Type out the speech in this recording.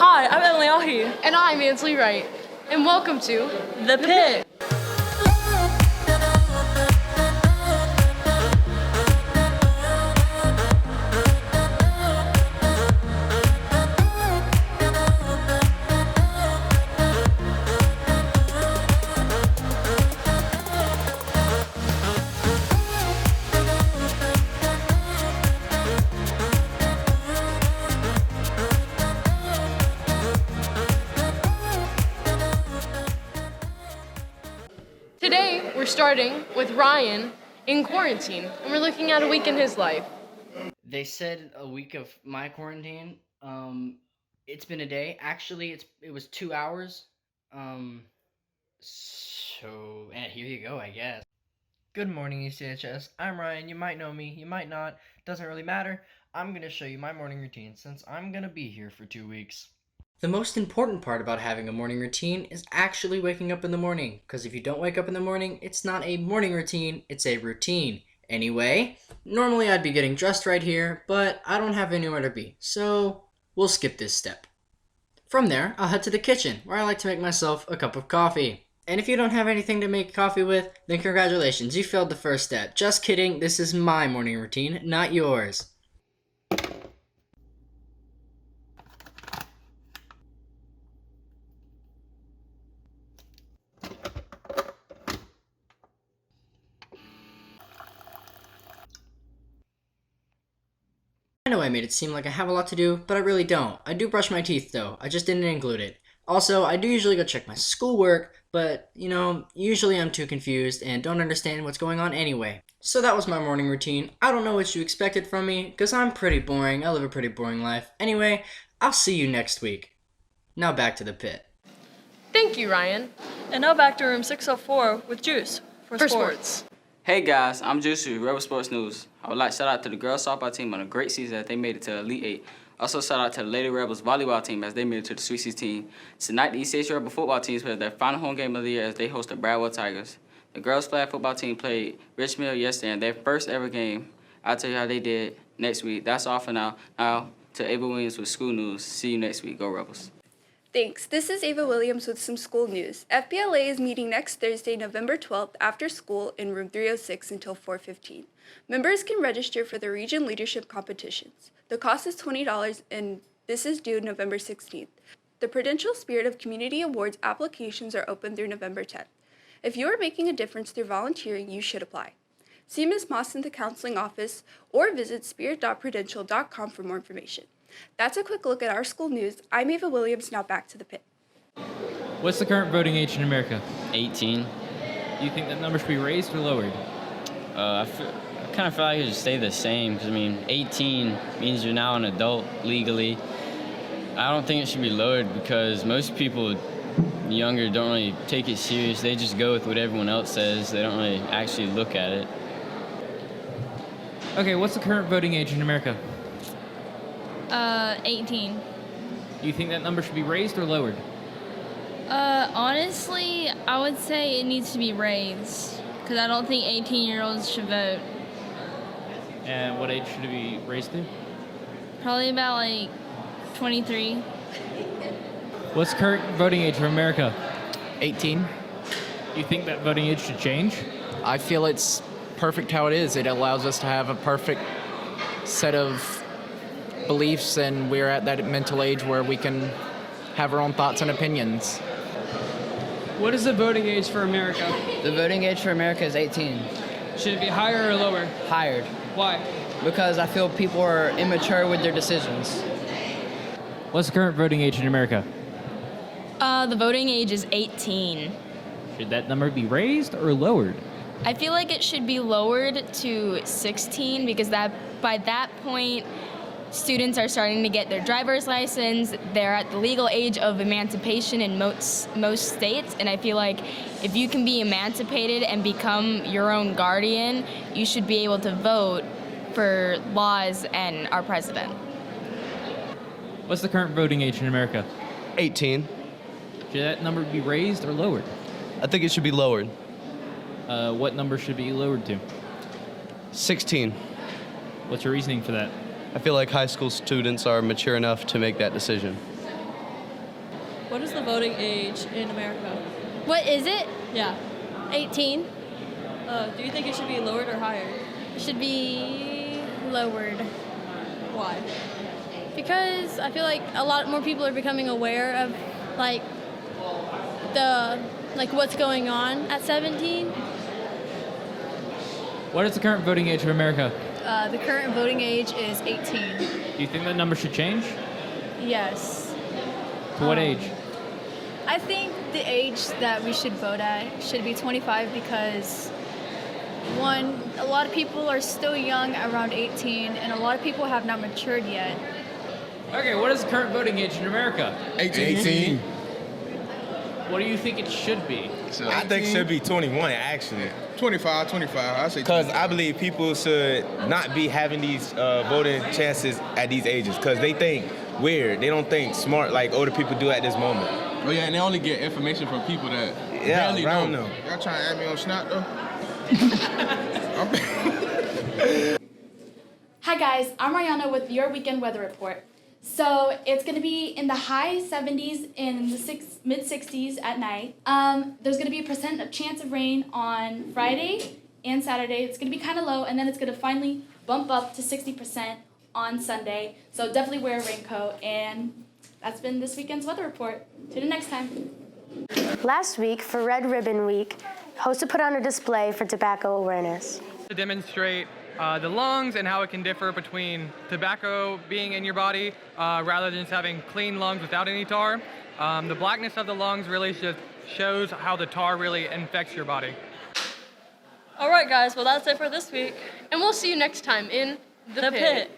Hi, I'm Emily Ahi. And I'm Ansley Wright. And welcome to The Pit. Today, we're starting with Ryan in quarantine, and we're looking at a week in his life. They said a week of my quarantine. It's been a day. Actually, it was 2 hours. And here you go, I guess. Good morning, ECHS. I'm Ryan. You might know me, you might not. Doesn't really matter. I'm going to show you my morning routine since I'm going to be here for 2 weeks. The most important part about having a morning routine is actually waking up in the morning. Because if you don't wake up in the morning, it's not a morning routine, it's a routine. Anyway, normally I'd be getting dressed right here, but I don't have anywhere to be, so we'll skip this step. From there, I'll head to the kitchen, where I like to make myself a cup of coffee. And if you don't have anything to make coffee with, then congratulations, you failed the first step. Just kidding, this is my morning routine, not yours. I know I made it seem like I have a lot to do, but I really don't. I do brush my teeth though, I just didn't include it. Also, I do usually go check my schoolwork, but, usually I'm too confused and don't understand what's going on anyway. So that was my morning routine. I don't know what you expected from me, because I'm pretty boring. I live a pretty boring life. Anyway, I'll see you next week. Now back to the pit. Thank you, Ryan. And now back to room 604 with Juice for sports. Hey guys, I'm Juice with Rebel Sports News. I would like to shout out to the girls softball team on a great season that they made it to Elite 8. Also shout out to the Lady Rebels volleyball team as they made it to the Sweet 16. Tonight, the ECH Rebel football team played their final home game of the year as they host the Bradwell Tigers. The girls flag football team played Richmond yesterday in their first ever game. I'll tell you how they did next week. That's all for now. Now to Ava Williams with school news. See you next week. Go Rebels. Thanks. This is Ava Williams with some school news. FBLA is meeting next Thursday, November 12th after school in room 306 until 4:15. Members can register for the region leadership competitions. The cost is $20 and this is due November 16th. The Prudential Spirit of Community Awards applications are open through November 10th. If you are making a difference through volunteering, you should apply. See Ms. Moss in the counseling office or visit spirit.prudential.com for more information. That's a quick look at our school news. I'm Ava Williams, now back to the pit. What's the current voting age in America? 18. Do you think that number should be raised or lowered? I kind of feel like it should stay the same because, 18 means you're now an adult legally. I don't think it should be lowered because most people younger don't really take it serious. They just go with what everyone else says. They don't really actually look at it. Okay, what's the current voting age in America? 18. Do you think that number should be raised or lowered? Honestly, I would say it needs to be raised because I don't think 18-year-olds should vote. And what age should it be raised to? Probably about 23. What's the current voting age for America? 18. Do you think that voting age should change? I feel it's perfect how it is. It allows us to have a perfect set of beliefs, and we're at that mental age where we can have our own thoughts and opinions. What is the voting age for America? The voting age for America is 18. Should it be higher or lower? Higher. Why? Because I feel people are immature with their decisions. What's the current voting age in America? The voting age is 18. Should that number be raised or lowered? I feel like it should be lowered to 16 because by that point, students are starting to get their driver's license. They're at the legal age of emancipation in most states, and I feel like if you can be emancipated and become your own guardian, you should be able to vote for laws and our president. What's the current voting age in America? 18. Should that number be raised or lowered? I think it should be lowered. What number should be lowered to? 16. What's your reasoning for that? I feel like high school students are mature enough to make that decision. What is the voting age in America? What is it? Yeah. 18. Do you think it should be lowered or higher? It should be lowered. Why? Because I feel like a lot more people are becoming aware of like what's going on at 17. What is the current voting age for America? The current voting age is 18. Do you think that number should change? Yes. To what age? I think the age that we should vote at should be 25 because, one, a lot of people are still young, around 18, and a lot of people have not matured yet. Okay, what is the current voting age in America? 18. What do you think it should be? I think it should be 21, actually. 25, I say. Because I believe people should not be having these voting chances at these ages because they think weird. They don't think smart like older people do at this moment. Oh yeah, and they only get information from people that barely know. Y'all trying to add me on Snap though? Hi guys, I'm Ariana with your weekend weather report. So it's going to be in the high 70s and the mid 60s at night. There's going to be a percent of chance of rain on Friday and Saturday. It's going to be kind of low, and then it's going to finally bump up to 60% on Sunday. So definitely wear a raincoat. And that's been this weekend's weather report. Tune in next time. Last week, for Red Ribbon Week, HOSA put on a display for tobacco awareness. To demonstrate the lungs and how it can differ between tobacco being in your body rather than just having clean lungs without any tar. The blackness of the lungs really just shows how the tar really infects your body. All right, guys. Well, that's it for this week. And we'll see you next time in The Pit.